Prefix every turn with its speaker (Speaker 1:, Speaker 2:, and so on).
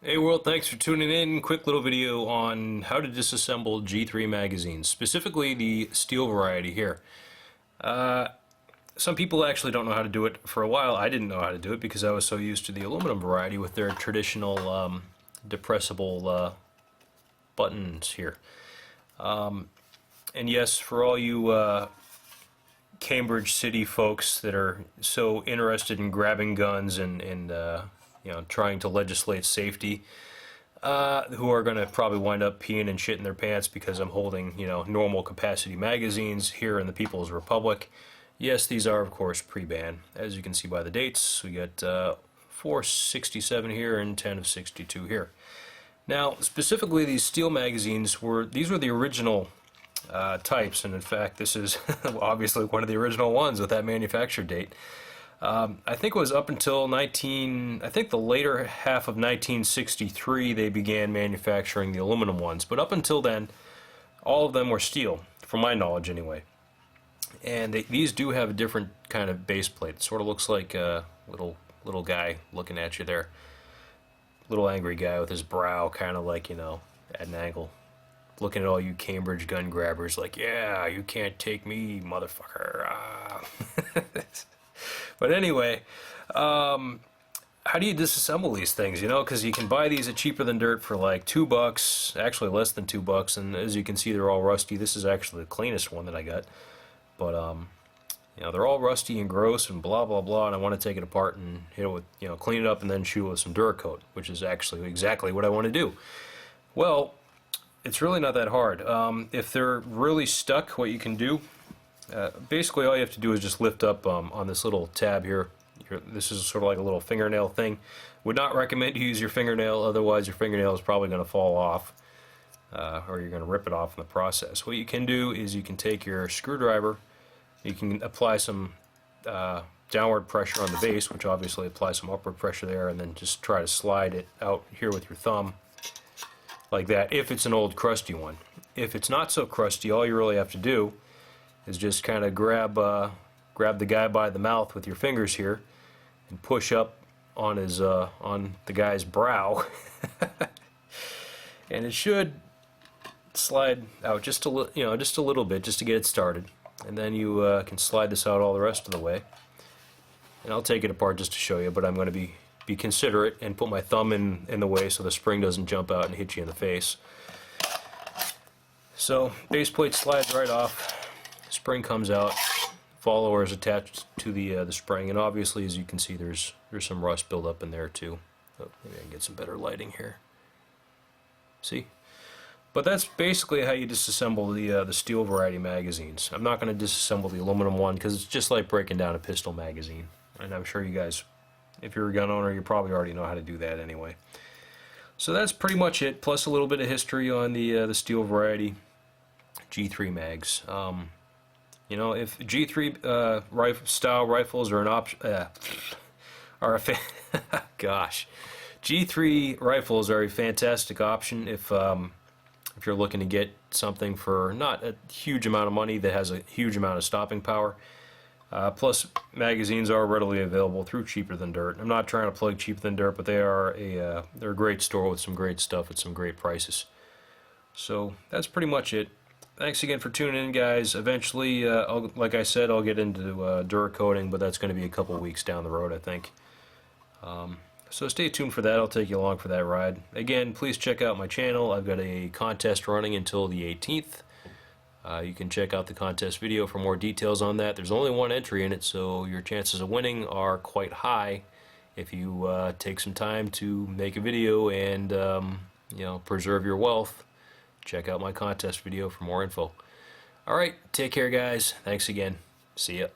Speaker 1: Hey world, thanks for tuning in. Quick little video on how to disassemble G3 magazines, specifically the steel variety here. Some people actually don't know how to do it. For a while I didn't know how to do it because I was so used to the aluminum variety with their traditional depressible buttons here. And yes, for all you Cambridge City folks that are so interested in grabbing guns and trying to legislate safety, who are going to probably wind up peeing and shitting their pants because I'm holding, normal capacity magazines here in the People's Republic. Yes, these are, of course, pre-ban. As you can see by the dates, we got 467 here and 10 of 62 here. Now, specifically, these steel magazines were the original types, and in fact, this is obviously one of the original ones with that manufacture date. I think it was up until I think the later half of 1963 they began manufacturing the aluminum ones, but up until then all of them were steel, from my knowledge anyway. And these do have a different kind of base plate. It sort of looks like a little guy looking at you there. Little angry guy with his brow kind of like, at an angle. Looking at all you Cambridge gun grabbers like, yeah, you can't take me, motherfucker. But anyway, how do you disassemble these things, because you can buy these at Cheaper Than Dirt for like $2, actually less than $2, and as you can see they're all rusty. This is actually the cleanest one that I got, but they're all rusty and gross and blah blah blah, and I want to take it apart and hit it with, clean it up and then shoot it with some Duracoat, which is actually exactly what I want to do. Well, it's really not that hard. If they're really stuck, what you can do, basically all you have to do is just lift up on this little tab here. This is sort of like a little fingernail thing. Would not recommend you use your fingernail, otherwise your fingernail is probably going to fall off, or you're going to rip it off in the process. What you can do is you can take your screwdriver, you can apply some downward pressure on the base, which obviously applies some upward pressure there, and then just try to slide it out here with your thumb like that, if it's an old crusty one. If it's not so crusty, all you really have to do is just kind of grab the guy by the mouth with your fingers here and push up on his on the guy's brow and it should slide out just a little bit, just to get it started, and then you can slide this out all the rest of the way. And I'll take it apart just to show you, but I'm going to be considerate and put my thumb in the way so the spring doesn't jump out and hit you in the face. So base plate slides right off, spring comes out, follower is attached to the spring, and obviously, as you can see, there's some rust buildup in there too. Oh, maybe I can get some better lighting here. See? But that's basically how you disassemble the steel variety magazines. I'm not going to disassemble the aluminum one because it's just like breaking down a pistol magazine, and I'm sure you guys, if you're a gun owner, you probably already know how to do that anyway. So that's pretty much it, plus a little bit of history on the steel variety G3 mags. If G3 style rifles are an option, gosh, G3 rifles are a fantastic option if you're looking to get something for not a huge amount of money that has a huge amount of stopping power. Plus, magazines are readily available through Cheaper Than Dirt. I'm not trying to plug Cheaper Than Dirt, but they're a great store with some great stuff at some great prices. So that's pretty much it. Thanks again for tuning in, guys. Eventually, like I said, I'll get into Duracoating, but that's going to be a couple weeks down the road, I think. So stay tuned for that. I'll take you along for that ride. Again, please check out my channel. I've got a contest running until the 18th. You can check out the contest video for more details on that. There's only one entry in it, so your chances of winning are quite high if you take some time to make a video and preserve your wealth. Check out my contest video for more info. Alright, take care, guys. Thanks again. See ya.